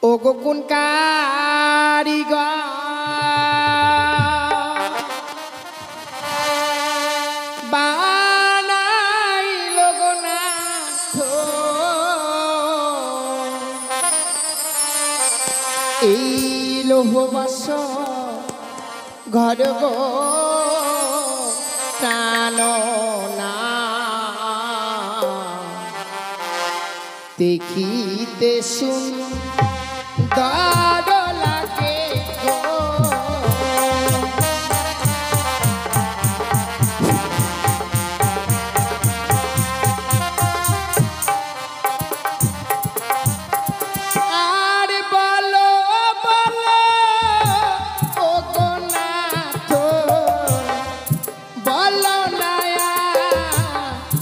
ও গো কোন কারিগর বানাইল গো নাথ এই লোহবাস ঘর গো প্রাণ না দেখিতে সুন্দর লাগে গো আর বলো বলো ও গো নাথ বলো না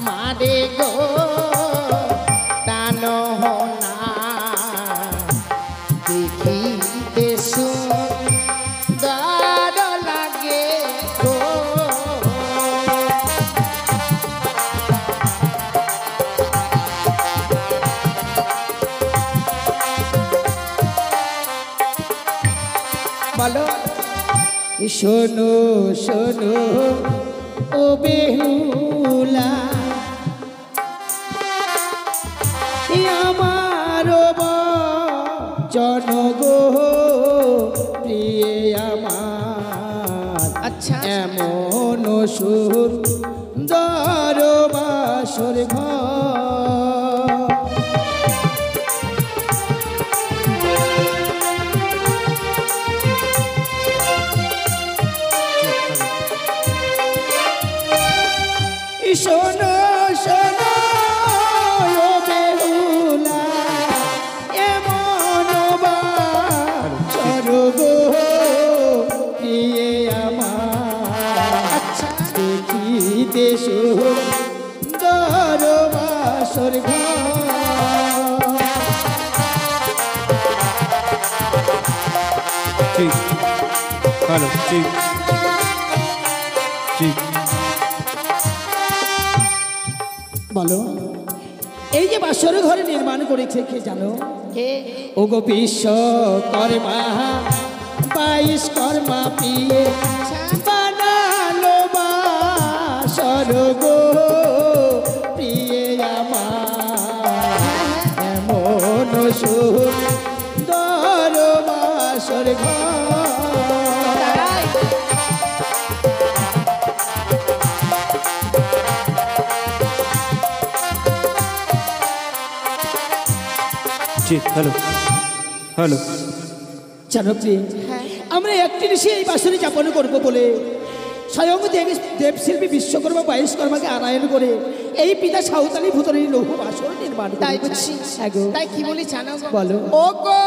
মারে গো টানো না দেখিতে সুন্দর লাগে গো বলো শোনো শোনো ও বেহুলা আমার জনগো প্রিয় আমার আচ্ছা এমন সুন্দর বাসর ঘর শোনো শোনো ও বেহুলা এমন বাসর গো প্রিয় আমার দেখিতে সুন্দর বাসর ঘর ঠিক ভালো ঠিক ঠিক বলো এই যে বাসর ঘরে নির্মাণ করেছে কে জানো কে ও গো বিশ্বকর্মা 22 কর্মা পিয়ে বানালো বাসর গো প্রিয় আমার এমন সুন্দর বাসর ঘর ঠিক হ্যালো হ্যালো জানো প্রিয় আমরা একটি ঋষি এই বাসরে যাপন করবো বলে স্বয়ং দেবশিল্পী বিশ্বকর্মা 22 কর্মাকে আনায়ন করে এই পিতা সাঁওতালি ভূতনের লৌহ বাসর নির্মাণ তাই বুঝছি তাই কি বলি জানো বলো ও গো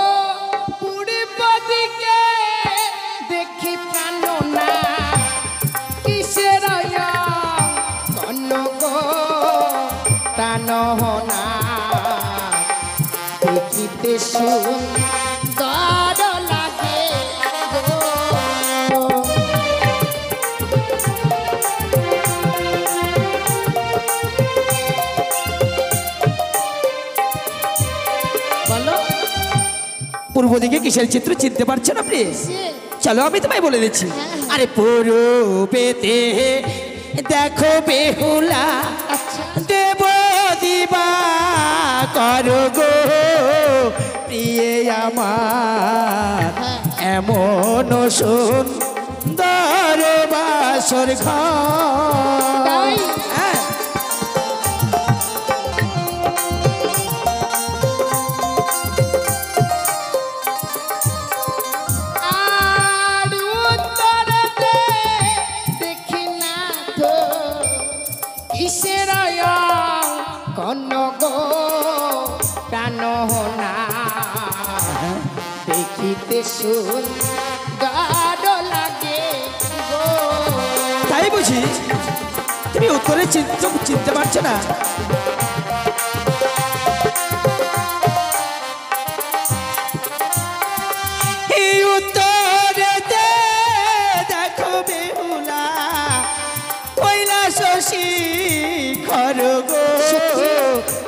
পূর্ব দিকে দেখি প্রাণ না কিসের কন্ন গো প্রাণ না দেখিতে সুন্দর লাগে গো বলো পূর্ব দিকে কিসের চিত্র চিনতে পারছেন আপনি চলো আমি তোমায় বলে দিচ্ছি আরে পূর্বেতে দেখো বেহুলা দেব দিবা করো গো প্রিয় আমার এমন সুন্দর বাসর ঘর দেখিতে সুন্দর লাগে গো তাই বুঝি তুমি উত্তরে চিনতে পারছো না এই উত্তরে দেখো বেহুলা কৈলাসী খর গো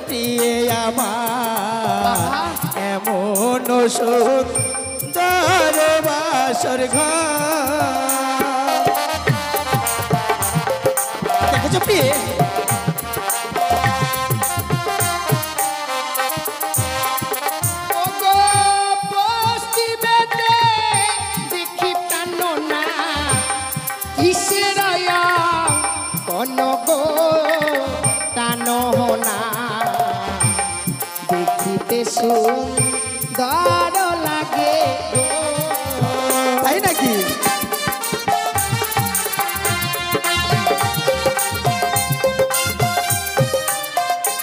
প্রিয় আমার এমন সুন্দর বাসর ঘর। দেখেছো প্রিয়ে, ওগো পশ্চিমেতে দেখি টানো না কিসের কোন গো টানো না দেখিতে সুন্দর লাগে গো। তাই নাকি?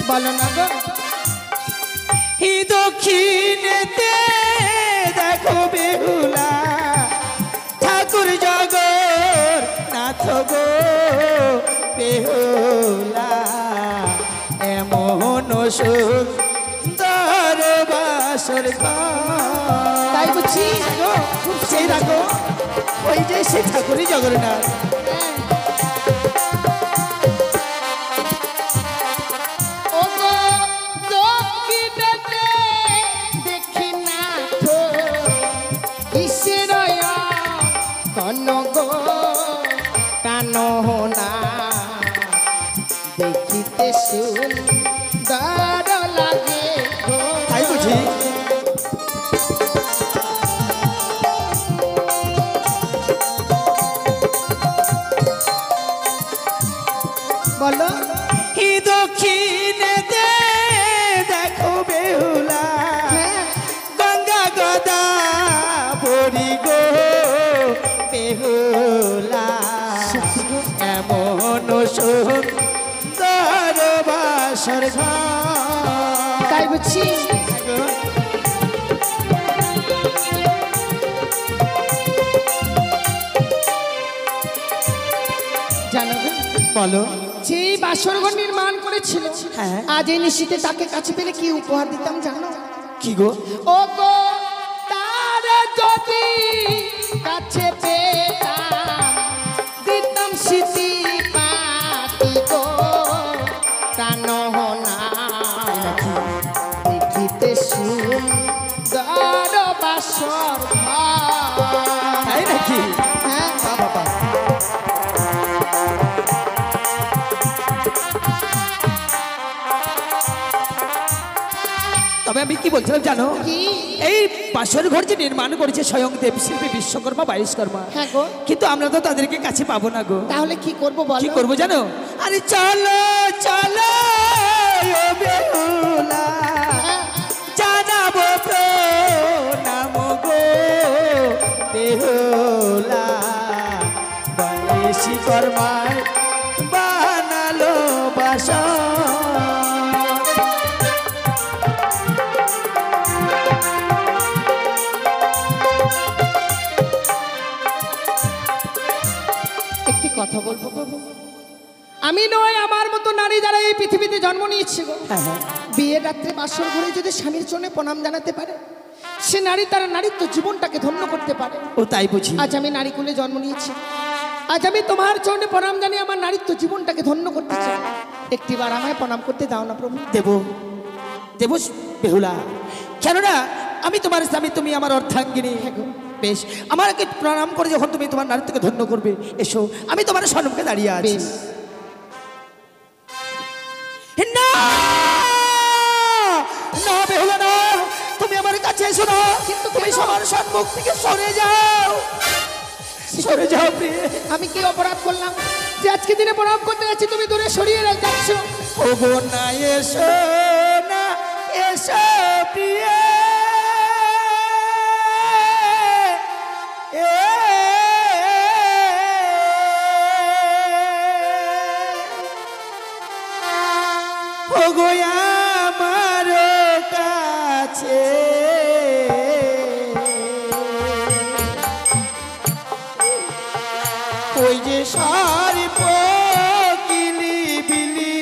বলো না গো। ই দক্ষিণেতে দেখো বেহুলা ঠাকুর জগর নাথ গো বেহুলা এমন সুন্দর বাসর ঘর। তাই বুঝছি সেই রাখো ওই যে সে ঠাকুরই জগন্নাথ। ওগো দক্ষিণেতে দেখি না তো কিসের কোন গো টানো না দেখিতে সুন্দর লাগে গো। তাই বুঝি? বলো ই দক্ষিণেতে দেখো বেহুলা গঙ্গা গদা বড়ি গো বেহুলা এমন সুন্দর বাসর ঘর। তাই বুঝছি জানো গো, বলো। যে বাসরঘর নির্মাণ করেছিল হ্যাঁ। আজ এই নিশীতে তাকে কাছে পেলে কি উপহার দিতাম জানো? কি গো? ও গো তার যদি কাছে পেতাম দিতাম স্মৃতি পাতি গো টানো না দেখিতে সুন্দর বাসর ঘর। তাই নাকি? হ্যাঁ বাবা, তবে আমি কি বলছিলাম জানো? কি? এই বাসর ঘর যে নির্মাণ করেছে স্বয়ং দেবশিল্পী বিশ্বকর্মা বাইশকর্মা, হ্যাঁ গো। কিন্তু আমরা তো তাদেরকে কাছে পাবো না গো। তাহলে কি করবো বলো? কি করবো জানো? আরে চলো চলো ও বেহুলা জানাবো প্রণাম গো বেহুলা বাইশকর্মায় বানালো বাসর। একটি কথা বলবো প্রভু, আমি নয় আমার মতো নারী যারা এই পৃথিবীতে জন্ম নিয়েছে গো, বিয়ের রাত্রে বাসর ঘরে যদি স্বামীর জন্য প্রণাম জানাতে পারে সে নারী তার নারীত্ব জীবনটাকে ধন্য করতে পারে। ও তাই বুঝি? আজ আমি নারী কুলে জন্ম নিয়েছি, আজ আমি তোমার চরণে প্রণাম জানিয়ে আমার নারীত্ব জীবনটাকে ধন্য করতে চাই। একটিবার আমায় প্রণাম করতে দাও না প্রভু। দেব দেব বেহুলা, কেননা আমি তোমার স্বামী, তুমি আমার অর্ধাঙ্গিনী। বেশ, আমাকে প্রণাম করে যখন তুমি তোমার নারীত্বকে ধন্য করবে, এসো আমি তোমার সম্মুখে দাঁড়িয়ে আছি। বেশ। না না বেহুলা না, তুমি আমার কাছে এসো না, কিন্তু তুমি সবার সম্মুখ থেকে সরে যাও, সরে যাও প্রিয়ে। আমি কি অপরাধ করলাম যে আজকে দিনে প্রণাম করতে যাচ্ছি তুমি দূরে সরিয়ে যাচ্ছ? ও গো না, এসো না, এসো প্রিয়ে। ও গো আমার কাছে ওই যে সর্প কিলি বিলি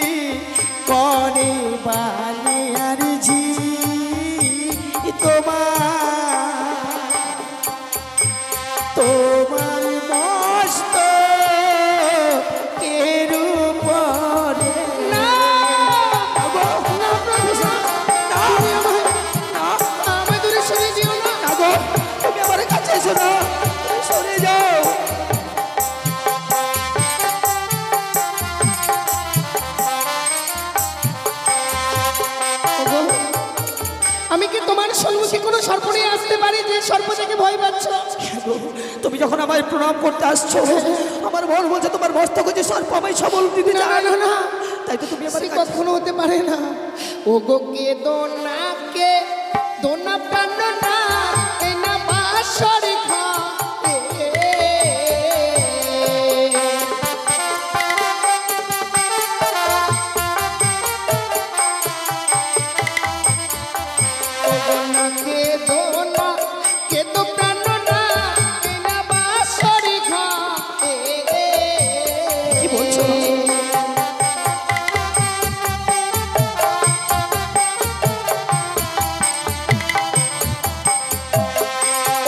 করে বালি আর ঝি তোমার মস্ত এর উপরে না না প্রভু, তুমি আমায় দূরে সরিয়ে দিও কাছে এসো না, তুমি সরে যাও। ওগো, আমি কি তোমার সম্মুখে কোনো সর্প নিয়ে আসতে পারি যে সর্প থেকে ভয় পাচ্ছ? তুমি যখন আমায় প্রণাম করতে আসছো, আমার মন বলছে তোমার মস্তক হচ্ছে সর্প, আমায় সবল দিতে না চায়। না না, তাই তো তুমি আমার সে কাছে কখনো হতে পারে না। ওগো কে দোনা প্রাণ না এই না বাসর ঘাটে। ওগো না কে দো প্রাণ না এই না বাসর ঘাটে। কি বলছো?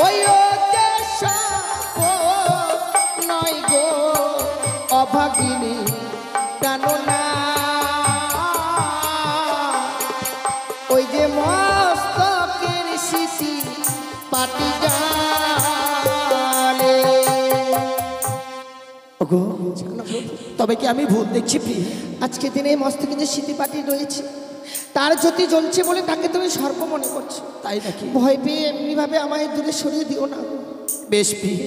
ওই ও যে সাপ নয় গো অভাগিনী প্রাণনা, ওই যে মস্তকের শিশি পাটি জালে। ওগো, তবে কি আমি ভুল দেখছি প্রিয়? আজকে দিনে মস্তকে যে স্মৃতি পাটি রয়েছে তার জ্যোতি জ্বলছে বলে তাকে তুমি সর্প মনে করছো। তাই নাকি? ভয় পেয়ে এমনিভাবে আমায় দূরে সরিয়ে দিও না। বেশ প্রিয়,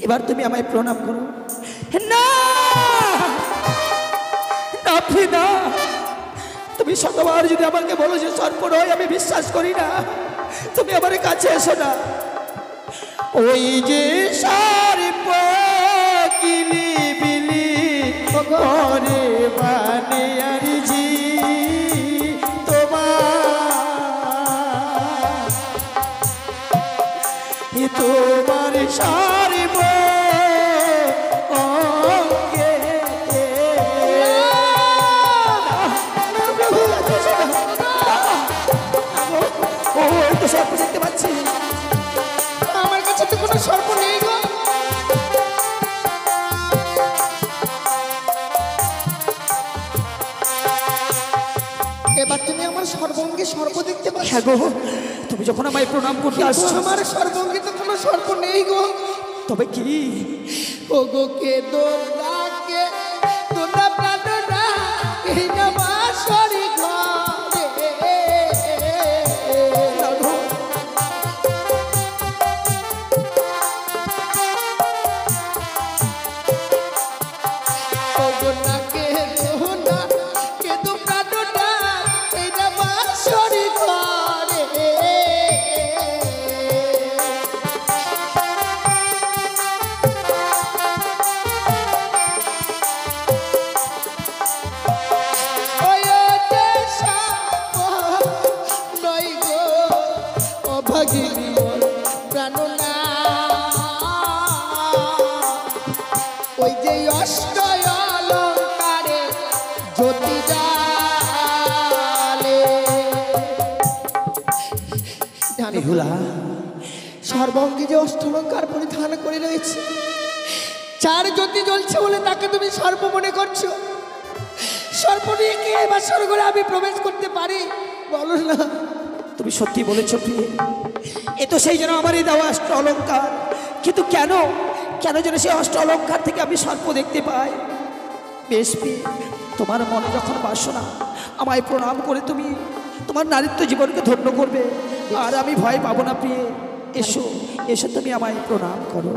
এবার তুমি আমায় প্রণাম করো। না না প্রিয়, না। তুমি শতবার যদি আমাকে বলো যে সর্প নয়, আমি বিশ্বাস করি না। তুমি আমার কাছে এসো না। ওই যে সর্প কিলি বিলি করে বানে আর জি তোমার সর্ব অঙ্গে। ও তো সর্প দেখতে পাচ্ছি। আমার কাছে তো কোনো সর্প নেই গো। এবার তুমি আমার সর্বঙ্গে সর্প দেখতে পাচ্ছ? হ্যাঁ গো, তুমি যখন আমায় প্রণাম করতে আসছো, আমার সর্বঙ্গে তো কোনো সর্প নেই গো। তবে কি? ও গো কে দোলাকে দোলা প্রাণনা এই না বাসরি ঘরে। ও গো না কে দোলা কে দো প্রাণনা এই না বাসরি ঘরে। ওই যে সাপ নয় গো অভাগিনী প্রাণনা, ওই যে অষ্ট অলঙ্কারে জ্যোতি জালে। বেহুলা, সর্বঙ্গে যে অষ্টলঙ্কার পরিধান করে রয়েছে, চার জ্যোতি জ্বলছে বলে তাকে তুমি সর্প মনে করছো। সর্প নিয়ে কি এবার স্বর্গরে আমি প্রবেশ করতে পারি বলো না? তুমি সত্যি বলেছ প্রিয়। এ তো সেই যেন আমারই দেওয়া অষ্ট অলঙ্কার, কিন্তু কেন কেন যেন সেই অষ্ট অলঙ্কার থেকে আমি সর্প দেখতে পাই। বেশ প্রিয়, তোমার মনে যখন বাসনা, আমায় প্রণাম করে তুমি তোমার নারীত্ব জীবনকে ধন্য করবে, আর আমি ভয় পাবো না প্রিয়। এসো এসো, তুমি আমায় প্রণাম করো।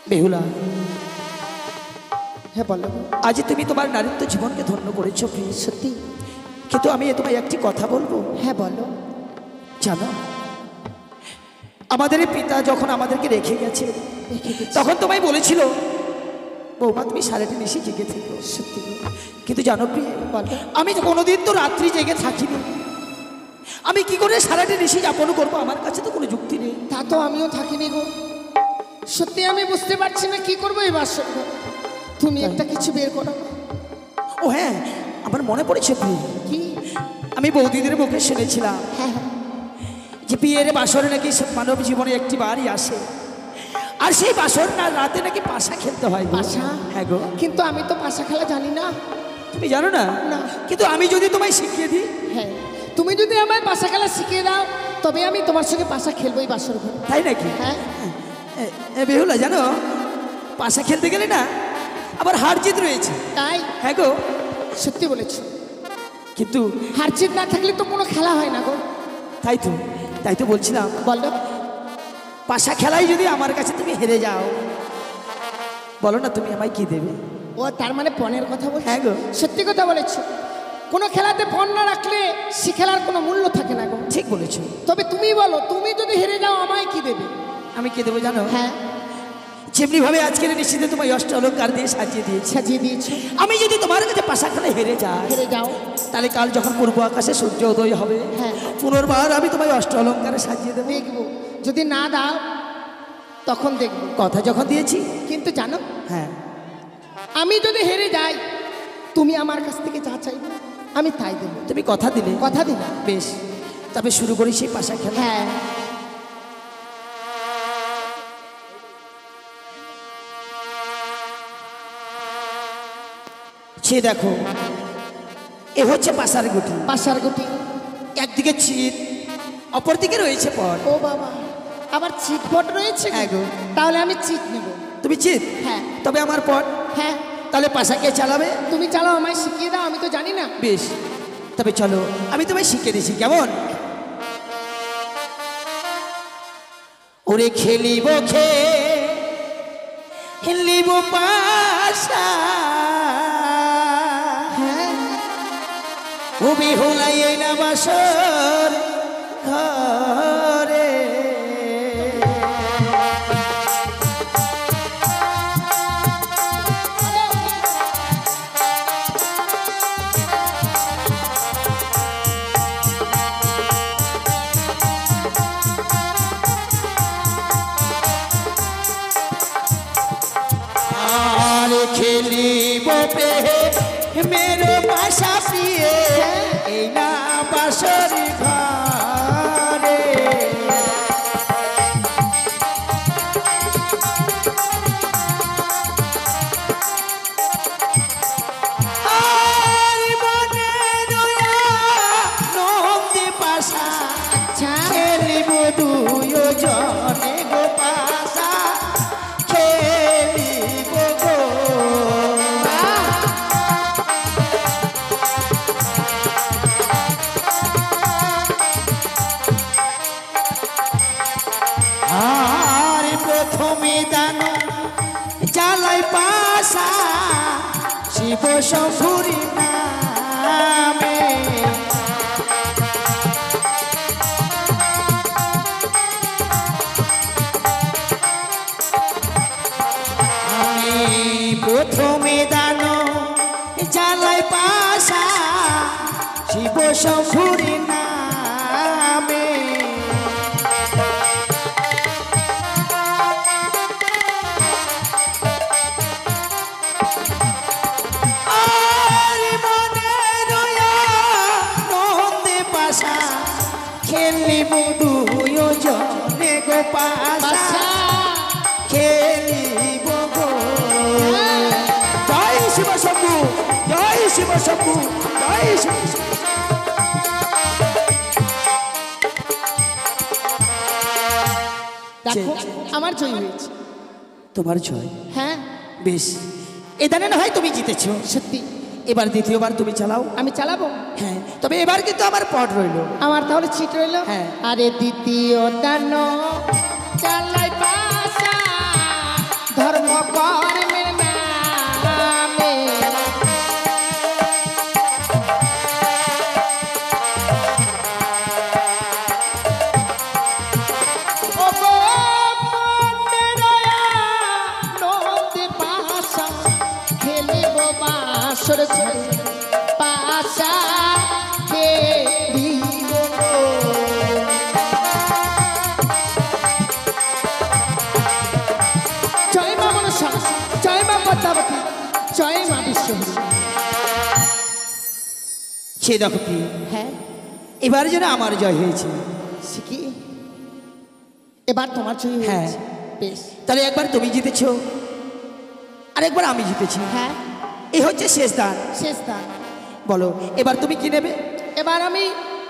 বেহুলা, হ্যাঁ বলো। আজ তুমি তোমার নারীত্ব জীবনকে ধন্য করেছো প্রিয়, সত্যি? কিন্তু আমি তোমায় একটি কথা বলবো। হ্যাঁ বলো। জানো, আমাদের পিতা যখন আমাদেরকে রেখে গেছে, তখন তোমায় বলেছিল বৌমা তুমি সারাটি নিশি জেগে থেকো। সত্যি? কিন্তু জানো প্রিয়, আমি কোনোদিন তো রাত্রি জেগে থাকিনি। আমি কি করে সারাটি নিশি যাপন করবো? আমার কাছে তো কোনো যুক্তি নেই। তা তো আমিও থাকিনি গো। সত্যি আমি বুঝতে পারছি না কি করবো এই বাসর ঘর। তুমি একটা কিছু বের করো। ও হ্যাঁ, আমার মনে পড়েছে প্রিয়, কি? আমি বৌদিদের মুখে শুনেছিলাম হ্যাঁ হ্যাঁ, যে বিয়ের বাসরে নাকি মানব জীবনে একটি বারই আসে, আর সেই বাসর না রাতে নাকি পাশা খেলতে হয়। পাশা? হ্যাঁ গো। কিন্তু আমি তো পাশা খেলা জানি না। তুমি জানো না? না। কিন্তু আমি যদি তোমায় শিখিয়ে দিই, হ্যাঁ, তুমি যদি আমায় পাশা খেলা শিখিয়ে দাও তবে আমি তোমার সঙ্গে পাশা খেলবোই বাসর ঘরে। তাই নাকি? হ্যাঁ, বেহুলা জানো, পাশা খেলতে গেলে না আবার হার জিত রয়েছে। তাই? হ্যাঁ গো, সত্যি বলেছো, কিন্তু হার জিত না থাকলে তো কোনো খেলা হয় না গো। তাই তো বলছিলাম, বলো, পাশা খেলায় যদি আমার কাছে তুমি হেরে যাও, বলো না তুমি আমায় কি দেবে? ও তার মানে পণের কথা বলছো? হ্যাঁ গো। সত্যি কথা বলেছো, কোনো খেলাতে পণ না রাখলে সে খেলার কোনো মূল্য থাকে না গো। ঠিক বলেছো। তবে তুমি বলো, তুমি যদি হেরে যাও আমায় কি দেবে? আমি কি দেবো জানো? হ্যাঁ, যেমনি ভাবে আজকের নিশ্চিতে তোমায় অষ্ট অলঙ্কার দিয়ে সাজিয়ে দিয়েছি, সাজিয়ে দিয়েছো। আমি যদি তোমার কাছে পাশা খেলায় হেরে যাই, হেরে যাও, তাহলে কাল যখন পূর্ব আকাশে সূর্য উদয় হবে, হ্যাঁ, পুনর্বার আমি তোমায় অষ্ট অলঙ্কারে সাজিয়ে দেবো। দেখবো। যদি না দাও তখন দেখবো। কথা যখন দিয়েছি। কিন্তু জানো, হ্যাঁ, আমি যদি হেরে যাই তুমি আমার কাছ থেকে যা চাইবে আমি তাই দেবো। তুমি কথা দিলে। কথা দিলাম। বেশ, তবে শুরু করি সেই পাশা খেলা। হ্যাঁ, সে দেখো, এ হচ্ছে পাশার গুটি। পাশার গুটি। একদিকে ছিট, অপরদিকে রয়েছে পট। ও বাবা, আবার চিটপট রয়েছে গো? হ্যাঁ গো। তাহলে আমি চিট নেব। তুমি চিট? হ্যাঁ। তবে আমার পট। হ্যাঁ, তাহলে পাশা কে চালাবে? তুমি চালাও, আমায় শিখিয়ে দাও, আমি তো জানি না। বেশ, তবে চলো আমি তোমায় শিখিয়ে দিছি, কেমন? ওরে খেলিব খেলিব পাশা, হ্যাঁ, ও বেহুলাই না বাসর ঘরে। আর খেলিব মেরো বাসা প্রিয়ে, এই না বাসর ঘরে। আর মনে রয়া নন্দী পাশা, আচ্ছা, খেলিব দুয়ো জনে গো পাশা, খেলিব গো। আর প্রথমে দান জ্বালাই পাশা, শিব শম্ভুরি নামে। আমি প্রথমে দান জ্বালাই পাশা, শিব শম্ভুরি নামে। আর মনে রয়া নন্দে পাশা, খেলিব দুয়ো জনে গো পাশা, পাশা। খেলিব গো। জয় শিব শম্ভু, জয় শিব শম্ভু, জয় শিব শম্ভু। দেখো আমার জয় হয়েছে। তোমার জয়। হ্যাঁ, বেশ, এ দানে না হয় তুমি জিতেছো। সত্যি। এবার দ্বিতীয়বার তুমি চালাও। আমি চালাবো। হ্যাঁ, তবে এবার কিন্তু আমার পট রইলো। আমার তাহলে চিট রইলো। হ্যাঁ। আরে দ্বিতীয় দান চালাই পাশা, ধর্ম কর্মের নামে। ও গো মনে রয়া নন্দে পাশা, খেলিব বাসর ঘরে, পাশা খেলিব গো। জয় মা মনসা, জয় মা পদ্মাবতী, জয় মা বিশ্বহরী। সে দেখো কি, হ্যাঁ, এবার যেন আমার জয় হয়েছে। শিখি। এবার তোমার জয় হ্যাঁ। হয়েছে। বেশ। তাহলে একবার তুমি জিতেছো, আর একবার আমি জিতেছি। হ্যাঁ, এই হচ্ছে শেষ দান। শেষ দান। বলো এবার তুমি কি নেবে? এবার আমি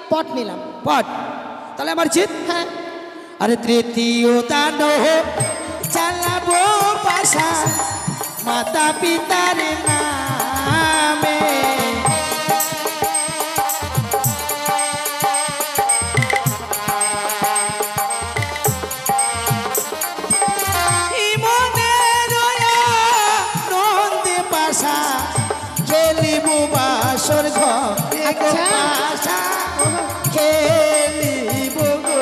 পট নিলাম। পট? তাহলে আমার জিত। হ্যাঁ। আরে তৃতীয় দানব চালাবো পাশা মাতা পিতার নামে। ইমনের নন্দে পাশা খেলিব বাসর ঘরে আচ্ছা। পাশা খেলিব গো।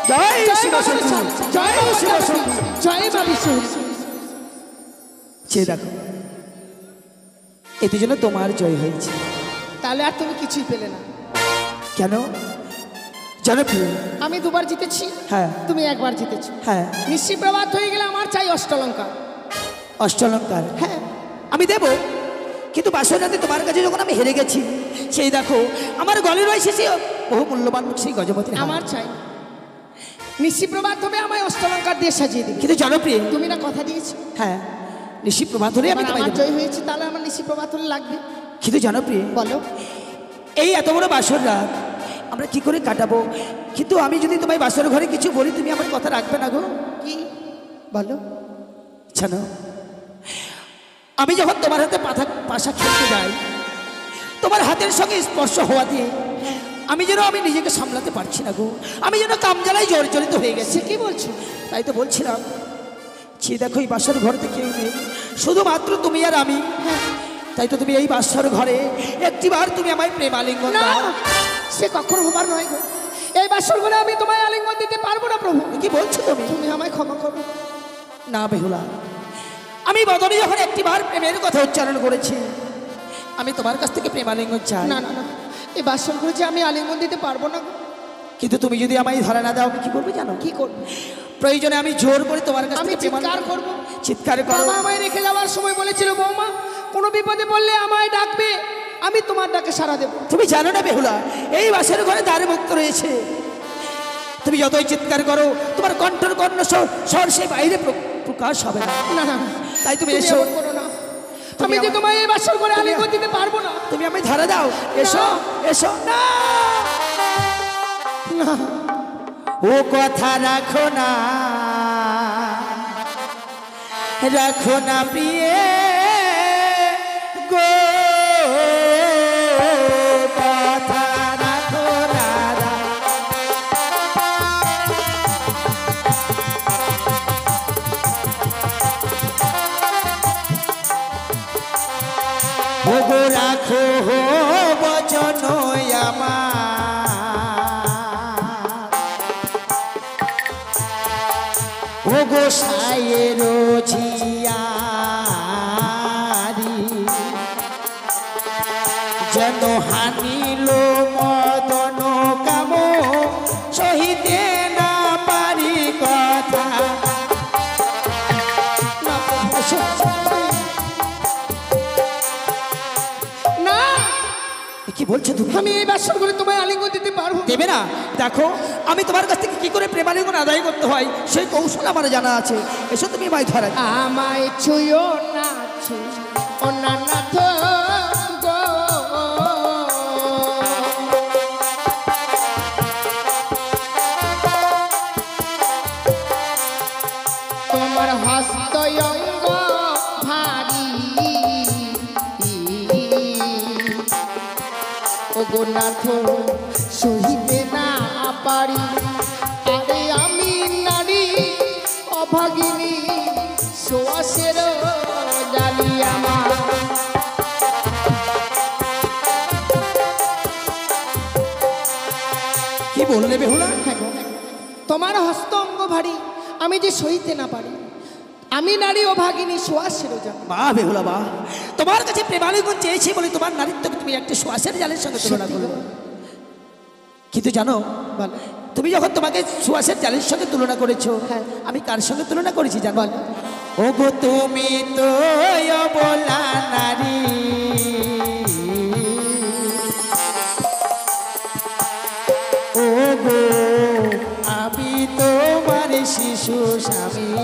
জয় শিবশম্ভু, জয় শিবশম্ভু। জয় মা বিশ্বহরি। সে দেখো এতে জন্য তোমার জয় হয়েছে। তাহলে আর তুমি কিছুই পেলে না। কেন? জনপ্রিয়। আমি দুবার জিতেছি, হ্যাঁ তুমি একবার জিতেছো। হ্যাঁ। নিশ্চিত প্রভাত হয়ে গেলে আমার চাই অষ্টলঙ্কা। অষ্টলঙ্কার হ্যাঁ। আমি দেব, কিন্তু বাসনাতে তোমার কাছে যখন আমি হেরে গেছি, সেই দেখো আমার গলে রয়েছে সে বহু মূল্যবান সেই গজপতি। আমার চাই নিশ্চিত প্রভাত হবে আমায় অষ্টলঙ্কার দিয়ে সাজিয়ে দিবে। কিন্তু জনপ্রিয় তুমি না কথা দিয়েছো। হ্যাঁ নিশ্চিত প্রভাত হলে আমি এবার তোমায় আমার দেব। জয় হয়েছে, তাহলে আমার নিশ্চিত প্রভাত হলে লাগবে। কিন্তু জনপ্রিয় বলো এই এত বড় বাসর রাত আমরা কি করে কাটাবো? কিন্তু আমি যদি তোমায় বাসর ঘরে কিছু বলি তুমি আমার কথা রাখবে না গো? কি বলো? জানো আমি যখন তোমার হাতে পাশা খেলতে যাই, তোমার হাতের সঙ্গে স্পর্শ হওয়া দিয়ে আমি নিজেকে সামলাতে পারছি না গো। আমি যেন কামজ্বালায় জর্জরিত হয়ে গেছে। কি বলছো? তাই তো বলছিলাম সে দেখো এই বাসর ঘরতে কেউ নেই, শুধুমাত্র তুমি আর আমি। তাই তো তুমি এই বাসর ঘরে একটিবার তুমি আমায় প্রেম আলিঙ্গন না, দাও। সে কখনো হবার নয় গো। এই বাসর ঘরে আমি তোমায় আলিঙ্গন দিতে পারবো না প্রভু। কি বলছো তুমি? তুমি আমায় ক্ষমা করো। না বেহুলা, আমি বদনে যখন একটিবার প্রেমের কথা উচ্চারণ করেছি, আমি তোমার কাছ থেকে প্রেম আলিঙ্গন চাই। না না না, এই বাসর ঘরে যে আমি আলিঙ্গন দিতে পারবো না গো। কিন্তু তুমি যদি আমায় ধরে না দাও আমি কি করবে জানো? কি করবো? প্রয়োজনে আমি জোর করে তোমার কাছ আমি থেকে প্রেম চিৎকার আলিঙ্গন- করবো। চিৎকার করো। বাবা আমায় রেখে যাওয়ার সময় বলেছিল, বৌমা কোনো বিপদে পড়লে আমায় ডাকবে, আমি তোমার ডাকে সাড়া দেবো। তুমি জানো না বেহুলা, এই বাসের ঘরে দ্বারে মুক্ত রয়েছে। তুমি যতই চিৎকার করো তোমার কণ্ঠর কর্ণ স্বর সে বাইরে প্রকাশ হবে না। না না, তাই তুমি তুমি এসো। এমন করো না। আমি যে তোমায় এই বাসর ঘরে আলিঙ্গন দিতে পারবো না। তুমি আমায় ধরে দাও। এসো এসো। না না, ও কথা রাখো না, রাখো না প্রিয়ে গো, কথা রাখো না। ওগো রাখো বচন আমার, ওগো সায়ের ঝিয়ারি যেন হানিল মদন কাম সহিতে না পারি কথা। না, কি বলছো তুমি? আমি এই বাসর ঘরে তোমায় আলিঙ্গন দিতে পারবো না। দেবে না? দেখো আমি তোমার কাছ থেকে কি করে প্রেমালিঙ্গন আদায় করতে হয় সেই কৌশল আমার জানা আছে। এসো তুমি মাই ধরা। আমায় ছুঁয়ো না, ছুঁয়ো না নাথ গো। তোমার হস্ত অঙ্গ ভারী, ওগো নাথ সহিতে না পারি। আরে আমি নারী অভাগিনী, সোয়াশের জালি আমার। কি বললে বেহুলা? তোমার হস্ত অঙ্গ ভারী, আমি যে সইতে না পারি। আমি নারী অভাগিনী, সোয়াশের জালি। বাহ বেহুলা বাহ, তোমার কাছে প্রেমালিঙ্গন চেয়েছি বলে তোমার নারীত্বকে তুমি একটা শ্বাসের জালের সঙ্গে তুলনা সত্যি করো। গো। কিন্তু জানো বল। তুমি যখন তোমাকে শ্বাসের জালের সঙ্গে তুলনা করেছো, হ্যাঁ। আমি কার সঙ্গে তুলনা করেছি জানো? ওগো তুমি তো অবলা নারী, ওগো আমি তোমার শিশু স্বামী।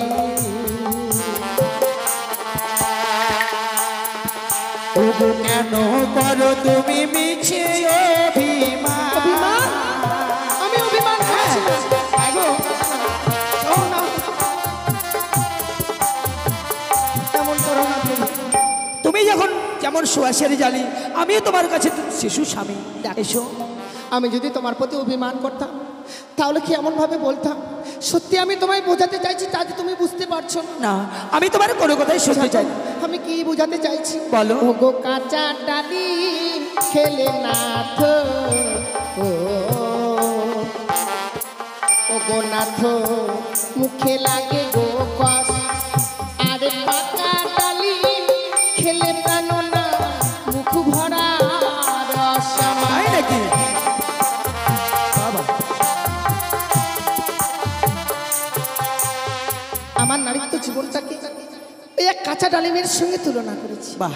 ওগো কেন করো তুমি মিছে অভিমান? অভিমান? আমি অভিমান করছি না। আগো শোনো না। এমন করো না প্রভু। তুমি যখন যেমন সুয়াসের জালি, আমিও তোমার কাছে শিশু স্বামী। এসো। আমি যদি তোমার প্রতি অভিমান করতাম তাহলে কি এমন ভাবে বলতাম? সত্যি আমি তোমায় বোঝাতে চাইছি, তা যে তুমি বুঝতে পারছো না। না, আমি তোমার কোনো কথাই শুনতে চাই না। আমি কি বোঝাতে চাইছি বলো। ওগো কাঁচা ডালি খেলে না তো, ওগো নাথ মুখে লাগে গো কষ, আরে পাকা ডালি খেলে প্রাণ না মুখ ভরা রস। তাই নাকি? আমার নারীত্ব জীবনটাকে এই এক কাঁচা ডালিমের সঙ্গে তুলনা করেছি। বাহ,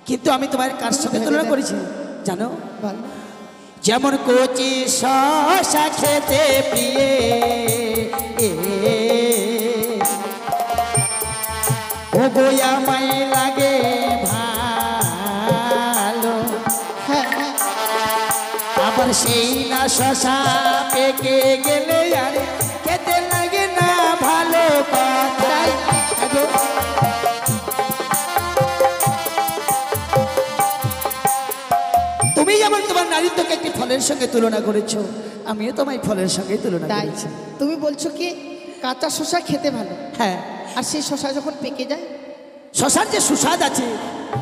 কিন্তু আমি তোমার কার সঙ্গে তুলনা করেছি জানো? বল। যেমন কচি শসা খেতে প্রিয়ে, ও গোয়া মাই লাগে ভালো, হ্যাঁ হ্যাঁ, আবার সেই না শসা পেকে গেলে আর খেতে লাগে না ভালো কথাই। তুমি যেমন তোমার নারীত্বকে একটি ফলের সঙ্গে তুলনা করেছো, আমিও তোমায় ফলের সঙ্গে তুলনা তাই করেছি। তুমি বলছো কি কাঁচা শসা খেতে ভালো, হ্যাঁ, আর সেই শসা যখন পেকে যায়? শশার যে সুস্বাদ আছে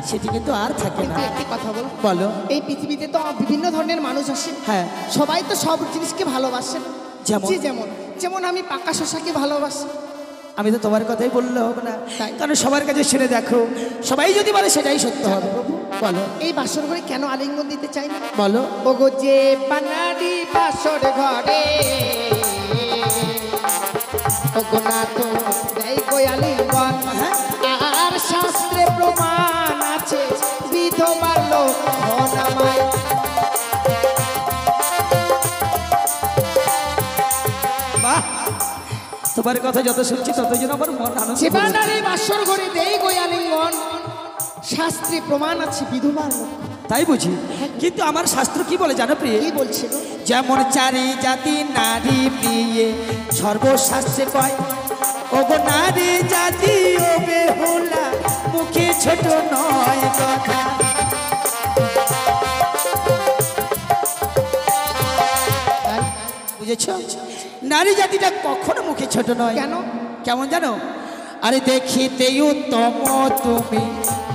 সেটি কিন্তু আর থাকে না। কিন্তু একটি কথা বল, বলো। এই পৃথিবীতে তো বিভিন্ন ধরনের মানুষ আসে, হ্যাঁ, সবাই তো সব জিনিসকে ভালোবাসে না। যেমন? যে যেমন যেমন আমি পাকা শসাকে ভালোবাসি। আমি তো তোমার কথাই বললে হবে না, তাই। কারণ সবার কাছে শুনে দেখো, সবাই যদি বলে সেটাই সত্য হবে। বলো। এই বাসর ঘরে কেন আলিঙ্গন দিতে চাই না? বলো। ওগো যে পানারি বাসর ঘরে, ওগো না তো দেয় গো আলিঙ্গন, আর শাস্ত্রে প্রমাণ আছে বিধবার লোক আমায়। বাহ, তোমার কথা যত শুনছি তত যেন আমার মন আনন্দ যে করছে। পানারি বাসর ঘরে দেয় গো আলিঙ্গন, শাস্ত্রে প্রমাণ আছে বিধবার লোক। তাই বুঝি, কিন্তু আমার শাস্ত্র কি বলে জানো প্রিয়ে? কি বলছিল? যেমন চারি জাতি নারী প্রিয়ে সর্বশাস্ত্রে কয়, ওগো নারী জাতি ও বেহুলা মুখে ছোট নয় কথা। বুঝেছ? নারী জাতিটা কখনো মুখে ছোট নয়। কেন? কেমন জানো? আরে দেখিতেই উত্তম তুমি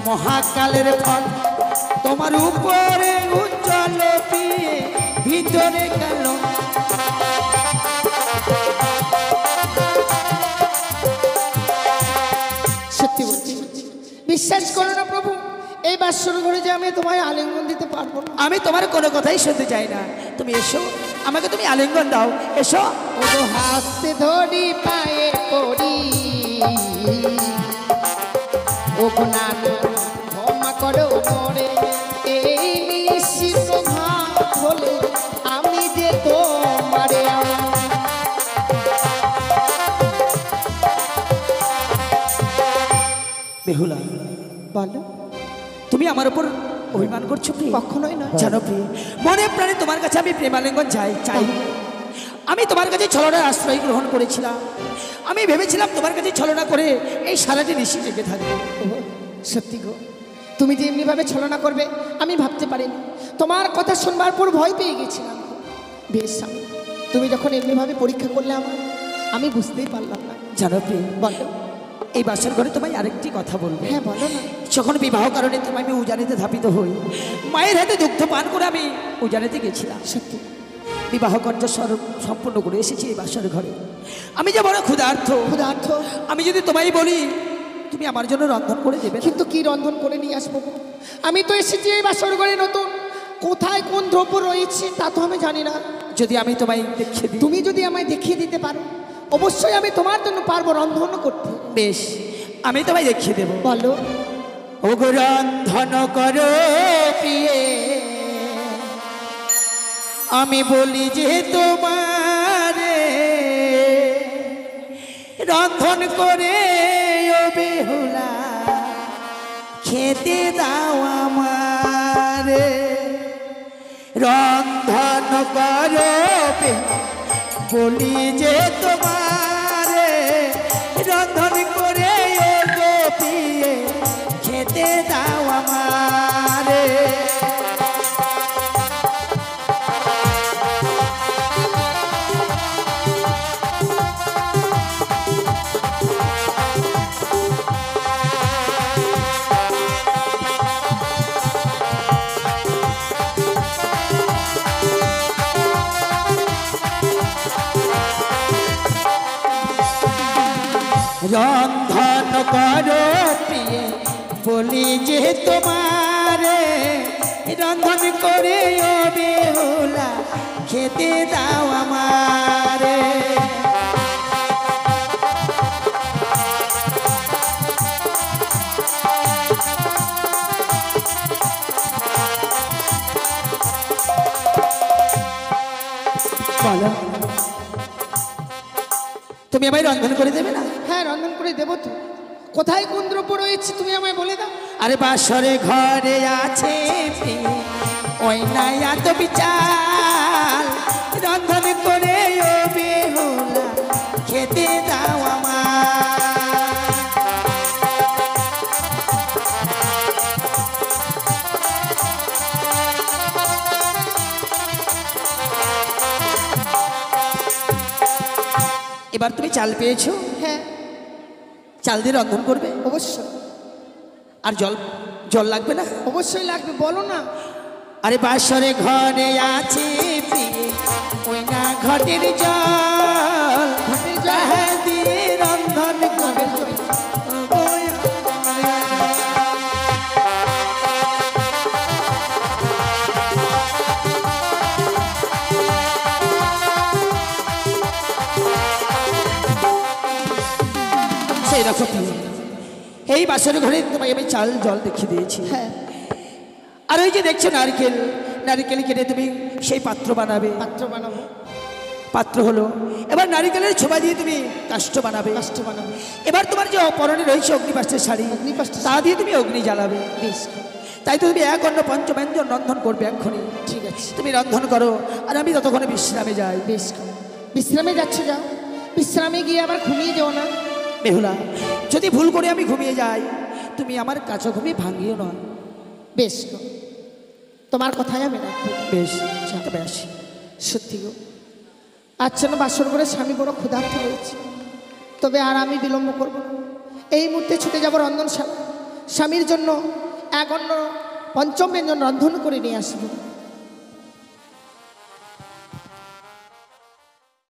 মহাকালের ফল, তোমার উপরে উজ্জ্বল পিয়ে ভিতরে গেল। সত্যি বলছি, বিশ্বাস করো না প্রভু, এই বাসর ঘরে যে আমি তোমায় আলিঙ্গন দিতে পারবো না। আমি তোমার কোনো কথাই শুনতে চাই না, তুমি এসো, আমাকে তুমি আলিঙ্গন দাও, এসো। ওগো হাসতে ধরি পায়ে পড়ি, ওগো না ক্ষমা করো মরে, এই নিশ্চিত ভাব হলে আমি যে তোমারে। বেহুলা, বলো। তুমি আমার উপর অভিমান করছো কি? কখনোই নয়। জানো প্রিয়, মনে প্রাণে তোমার কাছে আমি প্রেমালিঙ্গন চাই। আমি তোমার কাছে ছলনার আশ্রয় গ্রহণ করেছিলাম, আমি ভেবেছিলাম তোমার কাছে ছলনা করে এই সারাটি নিশি জেগে থাকবো। সত্যি গো, তুমি যে এমনিভাবে ছলনা করবে আমি ভাবতে পারিনি। তোমার কথা শুনবার পর ভয় পেয়ে গেছিলাম। বেশ, তুমি যখন এমনিভাবে পরীক্ষা করলে আমার, আমি বুঝতেই পারলাম না। জানো প্রিয়, বলো। এই বাসার ঘরে তোমায় আরেকটি কথা বলবো। হ্যাঁ বলো না। যখন বিবাহ কারণে তোমায় আমি উজানিতে ধাপিত হই, মায়ের হাতে দুগ্ধ পান করে আমি উজানিতে গেছিলাম। সত্যি বিবাহ কার্য সম্পূর্ণ করে এসেছি এই বাসার ঘরে। আমি যে বড় ক্ষুধার্ত, ক্ষুধার্ত। আমি যদি তোমায় বলি তুমি আমার জন্য রন্ধন করে দেবে না? কিন্তু কি রন্ধন করে নিয়ে আসবো গো? আমি তো এসেছি এই বাসর ঘরে নতুন, কোথায় কোন দ্রব্য রয়েছে তা তো আমি জানি না। যদি আমি তোমায় দেখিয়ে দিই? তুমি যদি আমায় দেখিয়ে দিতে পারো, অবশ্যই আমি তোমার জন্য পারবো রন্ধন করতে। বেশ, আমি তোমায় দেখিয়ে দেবো। বলো। ওগো রন্ধন করো প্রিয়ে, আমি বলি যে তোমারে রন্ধন করে ও বেহুলা খেতে দাও আমারে রন্ধন করো বলি যে তোমারে রন্ধন করে ও গোপিয়ে খেতে দাও আমারে রন্ধন করো প্রিয়ে বলি যে তোমারে রন্ধন করে ও বেহুলা খেতে দাও আমারে বলো তুমি আমায় রন্ধন করে দেবে না? হ্যাঁ, রন্ধন করে দেবো তো। কোথায় কোন দ্রব্য রয়েছে তুমি আমায় বলে দাও। আরে বাসরে ঘরে আছে ওই নাই এত বিচার রন্ধন করে ও বেহুলা খেতে দাও আমার এবার তুমি চাল পেয়েছো? হ্যাঁ, চাল দিয়ে রন্ধন করবে? অবশ্যই। আর জল জল লাগবে না? অবশ্যই লাগবে, বলো না। আরে বাসরে ঘরে আছে ওই না ঘটের জল ঘটের জল। তাহা দিয়ে রন্ধন করবে সেই রকম এই বাসরে ঘরে তোমায় আমি চাল জল দেখিয়ে দিয়েছি। হ্যাঁ, আর ওই যে দেখছো নারকেল, নারকেল কেটে তুমি সেই পাত্র বানাবে। পাত্র বানাবো। পাত্র হলো, এবার নারকেলের ছোবা দিয়ে তুমি কাষ্ঠ বানাবে। কাষ্ঠ বানাবো। এবার তোমার যে অপরণে রয়েছে অগ্নিপাস্ত্রের শাড়ি, অগ্নিপাস্ত্রের তা দিয়ে তুমি অগ্নি জ্বালাবে। বেশ, তাই তো তুমি এক অন্ন পঞ্চব্যঞ্জন রন্ধন করবে এক্ষুনি। ঠিক আছে। তুমি রন্ধন করো আর আমি ততক্ষণে বিশ্রামে যাই। বেশ, বিশ্রামে যাচ্ছে, যাও। বিশ্রামে গিয়ে আবার ঘুমিয়ে যাও না। বেহুলা, যদি ভুল করে আমি ঘুমিয়ে যাই তুমি আমার কাছে ঘুমিয়ে ভাঙিও না। বেশ গো, তোমার কথাই আমি রাখবো। বেশ, তবে আসি। সত্যি গো, আজ যেন বাসর করে স্বামী বড় ক্ষুধার্ত হয়েছে। তবে আর আমি বিলম্ব করব না। এই মুহূর্তে ছুটে যাব রন্ধনশালা। স্বামীর জন্য এক অন্ন পঞ্চম ব্যঞ্জন রন্ধন করে নিয়ে আসবো।